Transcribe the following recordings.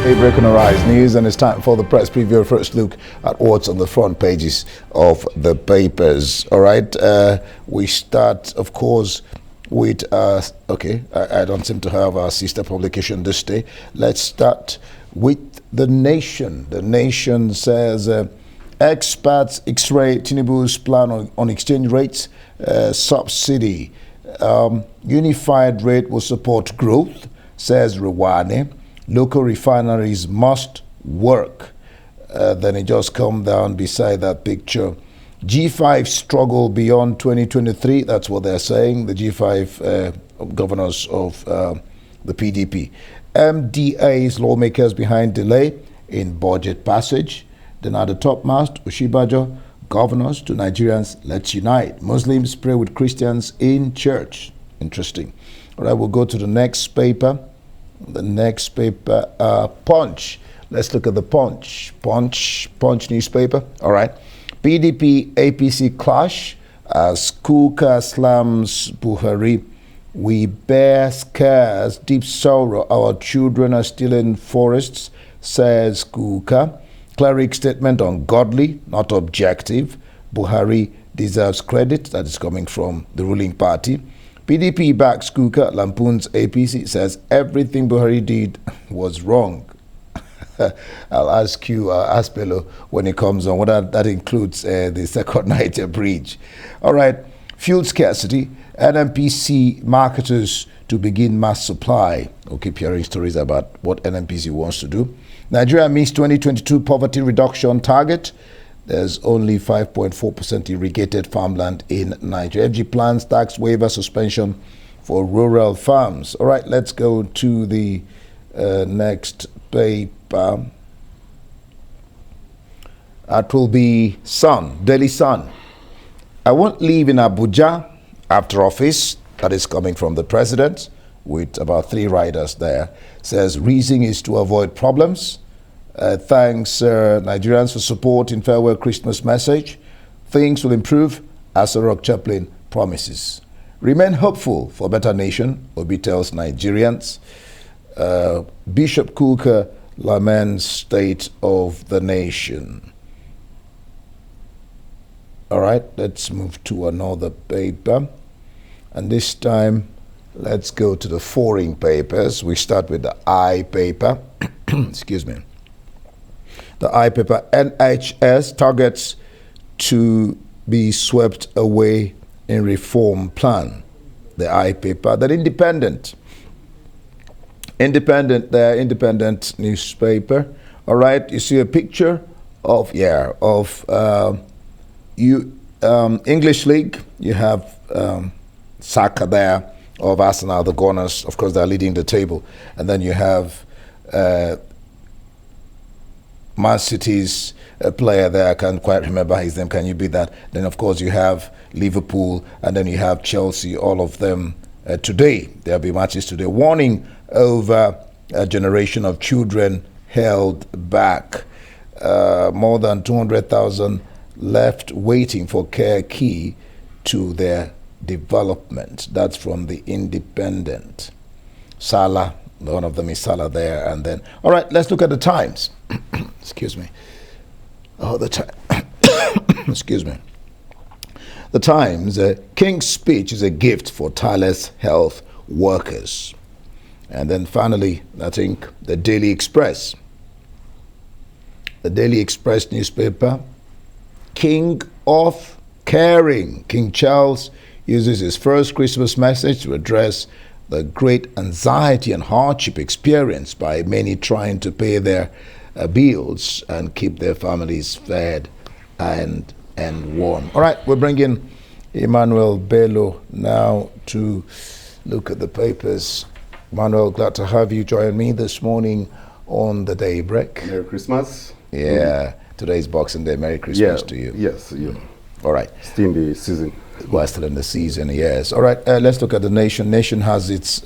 Daybreak on the Rise News, and it's time for the press preview. First look at what's on the front pages of the papers. All right, we start, of course, with I don't seem to have our sister publication this day. Let's start with The Nation. The Nation says experts X-ray Tinubu's plan on exchange rates, subsidy. Unified rate will support growth, says Rewane. Local refineries must work. Then it just come down beside that picture. G5 struggle beyond 2023. That's what they're saying, the G5 governors of the PDP. MDA's lawmakers behind delay in budget passage. Then at the top mast, Oshibajo, governors to Nigerians, let's unite. Muslims pray with Christians in church. Interesting. All right, we'll go to the next paper. The next paper, Punch. Let's look at the Punch newspaper. All right. PDP APC clash as Kukah slams Buhari. We bear scars, deep sorrow. Our children are still in forests, says Kukah. Cleric statement ungodly, not objective. Buhari deserves credit. That is coming from the ruling party. PDP backs Kukah, lampoons APC, says everything Buhari did was wrong. I'll ask you, Aspelo, when it comes on, whether that includes the second Niger bridge. All right, fuel scarcity, NNPC marketers to begin mass supply. We'll keep hearing stories about what NNPC wants to do. Nigeria meets 2022 poverty reduction target. There's only 5.4% irrigated farmland in Nigeria. FG plans tax waiver suspension for rural farms. All right, let's go to the next paper. That will be Sun, Daily Sun. I won't leave in Abuja after office. That is coming from the president, with about 3 riders there. Says reason is to avoid problems. Thanks Nigerians for support in farewell Christmas message. Things will improve, as Rock Chaplain promises. Remain hopeful for a better nation, Obi tells Nigerians. Bishop Kukah laments state of the nation. All right, let's move to another paper. And this time, let's go to the foreign papers. We start with the I paper. Excuse me. The I paper, NHS targets to be swept away in reform plan. The I paper, that Independent newspaper. All right, you see a picture of English League. You have Saka there of Arsenal, the Gunners. Of course, they're leading the table, and then you have Man City's player there. I can't quite remember his name. Can you beat that? Then, of course, you have Liverpool, and then you have Chelsea. All of them today. There'll be matches today. Warning over a generation of children held back. More than 200,000 left waiting for care key to their development. That's from the Independent. Salah, one of them is Salah there. And then, all right, let's look at the Times. Excuse me. Oh, the time. Excuse me. The Times, King's speech is a gift for tireless health workers. And then finally, I think the Daily Express. The Daily Express newspaper, King of Caring. King Charles uses his first Christmas message to address the great anxiety and hardship experienced by many trying to pay their bills and keep their families fed and warm. All right, we're bringing Emmanuel Bello now to look at the papers. Emmanuel, glad to have you join me this morning on the Daybreak. Merry Christmas. Yeah, today's Boxing Day. Merry Christmas to you. Yes, you. All right. Still in the season. We're still in the season, yes. All right, let's look at the Nation. Nation has its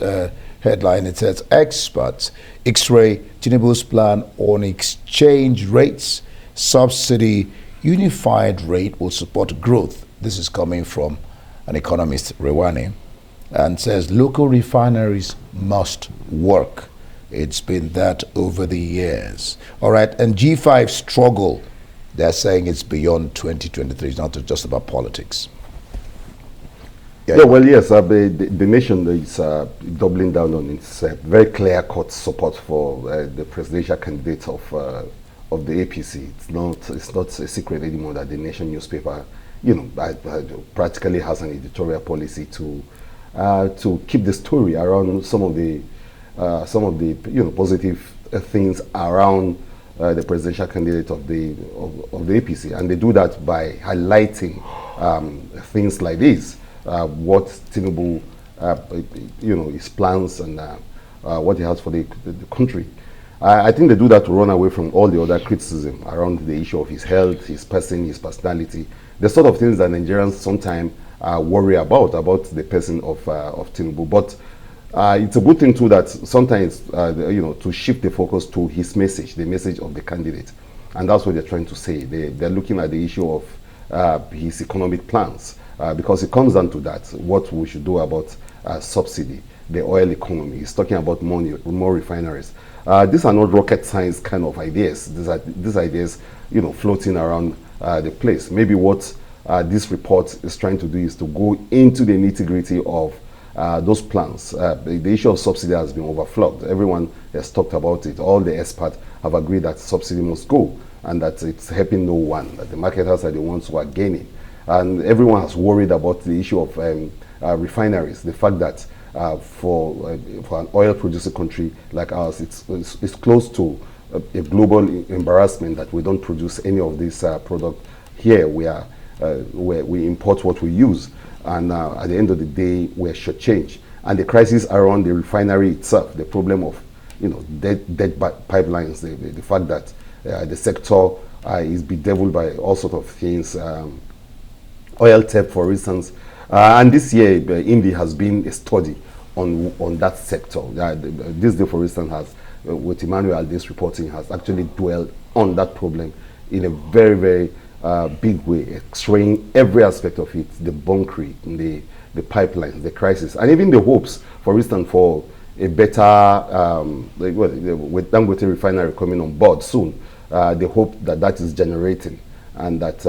headline. It says, experts X-ray Tinubu's plan on exchange rates, subsidy, unified rate will support growth. This is coming from an economist, Rewane, and says local refineries must work. It's been that over the years. All right, and G5 struggle, they're saying it's beyond 2023. It's not just about politics. Yeah, well, yes, the nation is doubling down on its very clear-cut support for the presidential candidate of the APC. It's not a secret anymore that the Nation newspaper, practically has an editorial policy to keep the story around some of the positive things around the presidential candidate of the APC, and they do that by highlighting things like this. What Tinubu, his plans and what he has for the country. I think they do that to run away from all the other criticism around the issue of his health, his person, his personality, the sort of things that Nigerians sometimes worry about the person of Tinubu. But it's a good thing too that sometimes, to shift the focus to his message, the message of the candidate. And that's what they're trying to say. They're looking at the issue of his economic plans. Because it comes down to that, what we should do about subsidy, the oil economy. He's talking about more refineries. These are not rocket science kind of ideas. These ideas, floating around the place. Maybe what this report is trying to do is to go into the nitty-gritty of those plans. The issue of subsidy has been overflowed. Everyone has talked about it. All the experts have agreed that subsidy must go and that it's helping no one, that the marketers are the ones who are gaining. And everyone has worried about the issue of refineries. The fact that for an oil-producing country like ours, it's close to a global embarrassment that we don't produce any of this product here. We import what we use, and at the end of the day, we're shortchanged. And the crisis around the refinery itself, the problem of dead pipelines, the fact that the sector is bedeviled by all sorts of things. Oil tape, for instance, and this year India has been a study on that sector. This day, for instance, has with Emmanuel, this reporting has actually dwelled on that problem in a very, very big way, x-raying every aspect of it: the bunkering, the pipelines, the crisis, and even the hopes, for instance, for a better with Dangote refinery coming on board soon. The hope that is generating, and that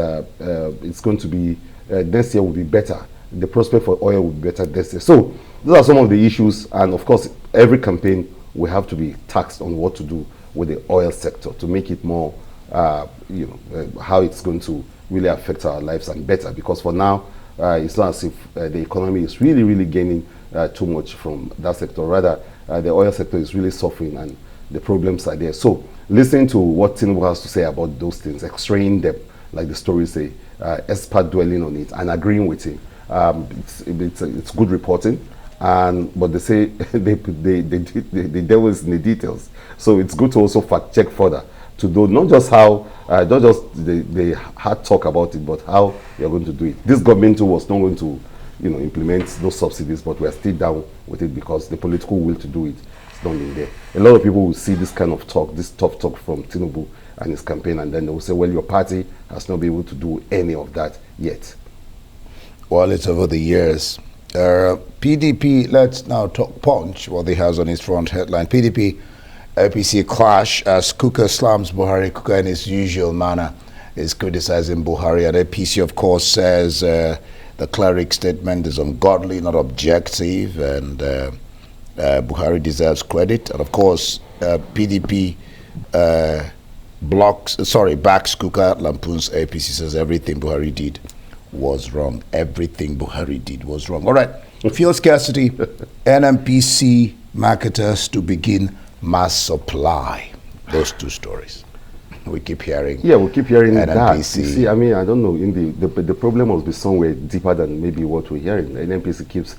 it's going to be next year will be better. The prospect for oil will be better this year. So those are some of the issues, and of course, every campaign will have to be taxed on what to do with the oil sector to make it more, how it's going to really affect our lives and better. Because for now, it's not as if the economy is really, really gaining too much from that sector. Rather, the oil sector is really suffering, and the problems are there. So listening to what Tinubu has to say about those things, x-raying them, like the stories say, expert dwelling on it and agreeing with him. It's good reporting, but they say the devil is in the details. So it's good to also fact check further to do not just the hard talk about it, but how you're going to do it. This government too was not going to implement those subsidies, but we're still down with it because the political will to do it is not in there. A lot of people will see this kind of talk, this tough talk from Tinubu and his campaign, and then they will say, well, your party has not been able to do any of that yet. Well, it's over the years. PDP, let's now talk Punch, what he has on his front headline. PDP, APC clash as Kukah slams Buhari. Kukah, in his usual manner, is criticizing Buhari. And APC, of course, says the cleric statement is ungodly, not objective, and Buhari deserves credit. And of course, PDP backs Kukah, lampoons APC, says everything Buhari did was wrong. Everything Buhari did was wrong. All right. Fuel scarcity, NMPC marketers to begin mass supply. Those two stories. We keep hearing. Yeah, we keep hearing NMPC. That. You see, I mean, I don't know. The problem must be somewhere deeper than maybe what we're hearing. The NMPC keeps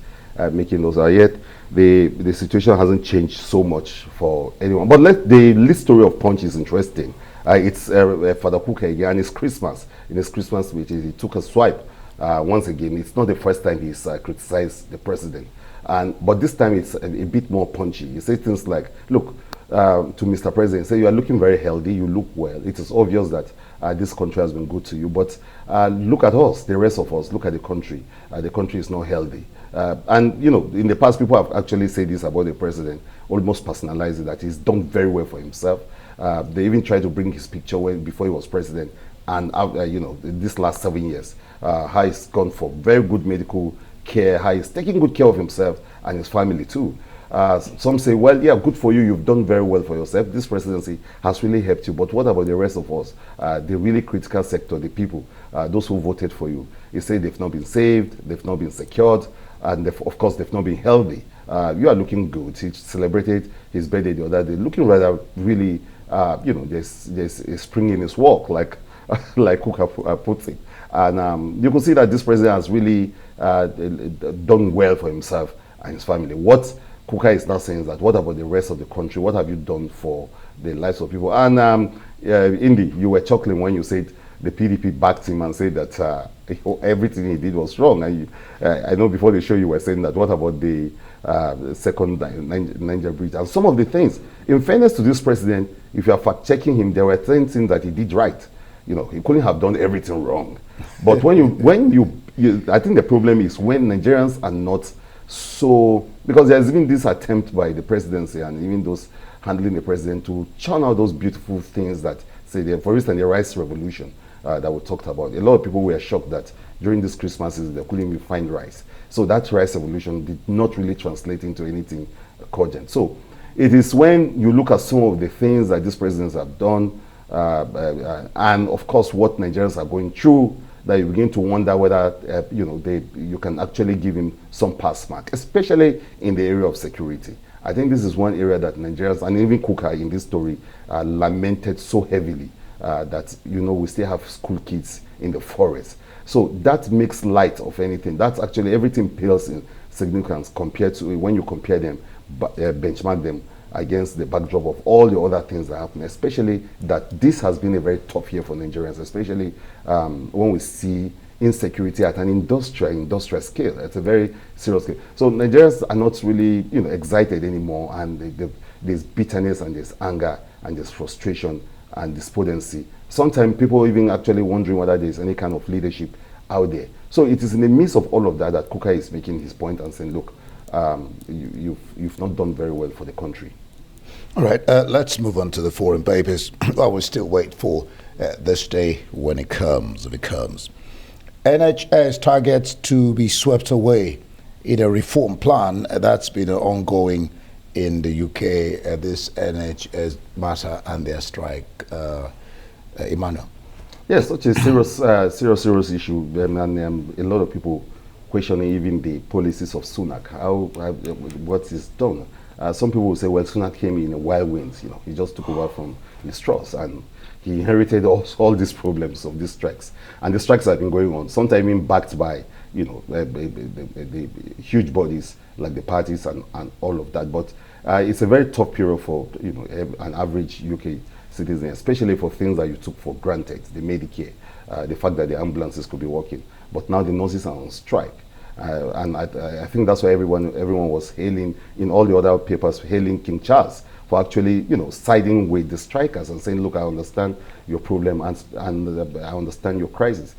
making those. Yet the situation hasn't changed so much for anyone. But the list story of Punch is interesting. It's Father Kukah again, and it's Christmas. In his Christmas speech, he took a swipe. Once again, it's not the first time he's criticized the president. But this time it's a bit more punchy. He said things like, look, to Mr. President, say you are looking very healthy, you look well. It is obvious that this country has been good to you, but look at us, the rest of us, look at the country. The country is not healthy. And, you know, in the past, people have actually said this about the president, almost personalized it, that he's done very well for himself. They even tried to bring his picture before he was president. And, you know, this last 7 years, how he's gone for very good medical care, how he's taking good care of himself and his family too. Some say, well, yeah, good for you. You've done very well for yourself. This presidency has really helped you. But what about the rest of us? The really critical sector, the people, those who voted for you. He said they've not been saved, they've not been secured, and of course, they've not been healthy. You are looking good. He celebrated his birthday the other day, looking rather really, you know, there's a spring in his walk, like like Kukah puts it. And you can see that this president has really done well for himself and his family. What Kukah is now saying is that, what about the rest of the country? What have you done for the lives of people? And Indy, you were chuckling when you said the PDP backed him and said that everything he did was wrong. And I know before the show you were saying that, what about the second Niger bridge? And some of the things, in fairness to this president, if you are fact-checking him, there were things that he did right. You know, he couldn't have done everything wrong. But when you, I think the problem is when Nigerians are not so, because there's even this attempt by the presidency and even those handling the president to churn out those beautiful things that, say, for instance, the rice revolution that we talked about. A lot of people were shocked that during these Christmases they couldn't even find rice. So that rice revolution did not really translate into anything cogent. So it is when you look at some of the things that these presidents have done, and of course what Nigerians are going through, that you begin to wonder whether you know, you can actually give him some pass mark, especially in the area of security. I think this is one area that Nigerians, and even Kukah in this story, lamented so heavily that, you know, we still have school kids in the forest. So that makes light of anything. That's actually, everything pales in significance compared to when you compare them, benchmark them against the backdrop of all the other things that happen, especially that this has been a very tough year for Nigerians, especially when we see insecurity at an industrial scale. It's a very serious scale. So Nigerians are not really, you know, excited anymore, and there's bitterness and there's anger and there's frustration and despondency. Sometimes people even actually wondering whether there's any kind of leadership out there. So it is in the midst of all of that that Kukah is making his point and saying, look, you've not done very well for the country. All right, let's move on to the foreign papers. Well, we'll still wait for this day when it comes, if it comes. NHS targets to be swept away in a reform plan that's been ongoing in the UK, this NHS matter and their strike. Emmanuel. Yes, such a serious issue, and a lot of people questioning even the policies of Sunak, what is done. Some people will say, well, Sunak came in a wild wind, you know, he just took over from Liz Truss, and he inherited all these problems of these strikes. And the strikes have been going on, sometimes even backed by, you know, the huge bodies like the parties and all of that. But it's a very tough period for, you know, an average UK citizen, especially for things that you took for granted, the Medicare, the fact that the ambulances could be working. But now the nurses are on strike. And I think that's why everyone was hailing, in all the other papers, hailing King Charles for actually, you know, siding with the strikers and saying, look, I understand your problem and I understand your crisis.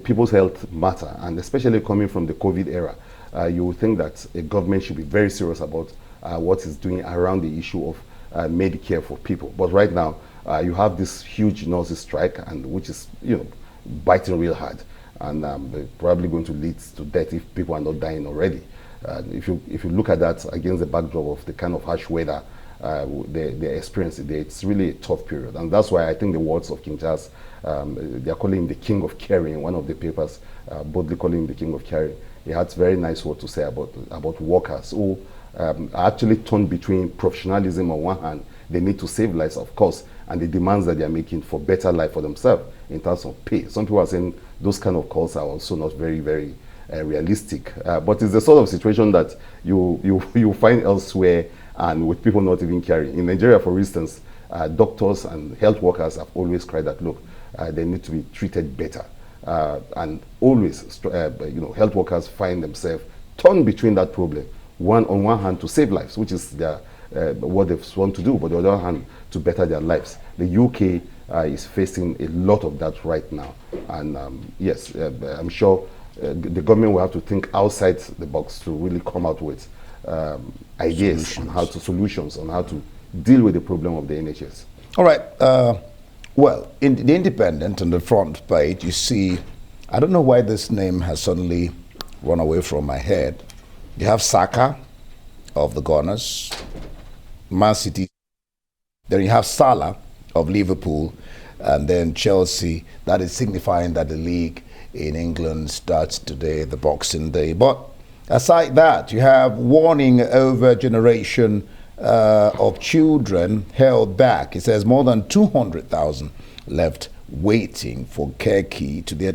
People's health matter, and especially coming from the COVID era, you would think that a government should be very serious about what it's doing around the issue of Medicare for people. But right now, you have this huge nurses strike, and which is, you know, biting real hard, and probably going to lead to death if people are not dying already. If you look at that against the backdrop of the kind of harsh weather they're experiencing, it's really a tough period. And that's why I think the words of King Charles, they're calling him the king of caring. In one of the papers, boldly calling him the king of caring. He had very nice words to say about workers who are actually torn between professionalism on one hand, they need to save lives, of course, and the demands that they are making for better life for themselves in terms of pay. Some people are saying those kind of calls are also not very, very realistic. But it's the sort of situation that you find elsewhere, and with people not even caring. In Nigeria, for instance, doctors and health workers have always cried that, look, they need to be treated better. And always, you know, health workers find themselves torn between that problem. On one hand, to save lives, which is their, what they want to do, but on the other hand, to better their lives. The UK is facing a lot of that right now. And yes, I'm sure the government will have to think outside the box to really come out with ideas on solutions on how to deal with the problem of the NHS. All right. Well, in the Independent on the front page, you see, I don't know why this name has suddenly run away from my head. You have Saka of the Gunners, Man City. Then you have Salah of Liverpool, and then Chelsea. That is signifying that the league in England starts today, the Boxing Day. But aside that, you have warning over generation of children held back. It says more than 200,000 left waiting for key to their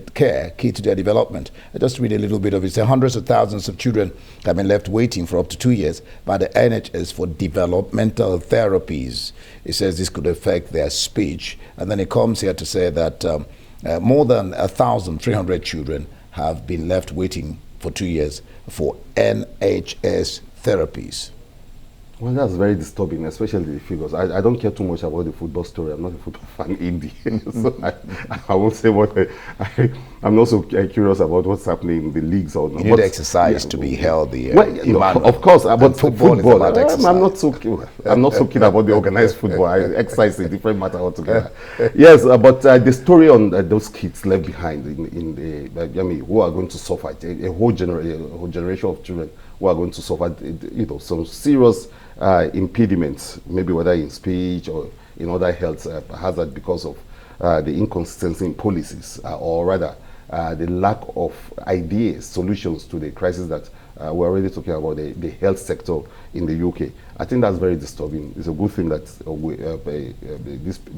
development. I just read a little bit of it. It says hundreds of thousands of children have been left waiting for up to 2 years by the NHS for developmental therapies. It says this could affect their speech. And then it comes here to say that more than 1,300 children have been left waiting for 2 years for NHS therapies. Well, that's very disturbing, especially the figures. I don't care too much about the football story. I'm not a football fan, Indy. So I won't say what I'm not so curious about what's happening in the leagues or not. You need exercise to be healthy. Well, of course, but football is about exercise. I'm not so keen about the organized football. Exercise is a different matter altogether. Yes, but the story on those kids left behind in the, I mean, who are going to suffer, a whole generation of children who are going to suffer, some serious impediments, maybe whether in speech or in other health hazard because of the inconsistency in policies, or rather the lack of ideas, solutions to the crisis that we're already talking about, the health sector in the UK. I think that's very disturbing. It's a good thing that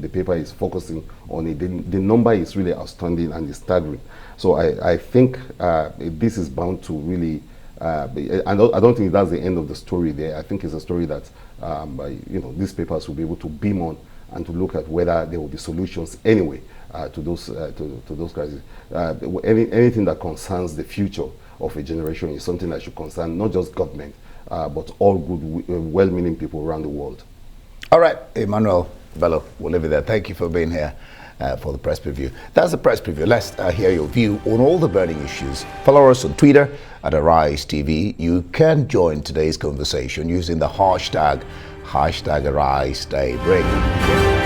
the paper is focusing on it. The number is really outstanding and is staggering. So I think this is bound to really I don't think that's the end of the story there. I think it's a story that these papers will be able to beam on and to look at whether there will be solutions anyway to those crises. Anything that concerns the future of a generation is something that should concern not just government, but all good, well-meaning people around the world. All right, Emmanuel Bello, we'll leave it there. Thank you for being here for the press preview. That's the press preview. Let's hear your view on all the burning issues. Follow us on Twitter at Arise TV. You can join today's conversation using the hashtag Arise Daybreak.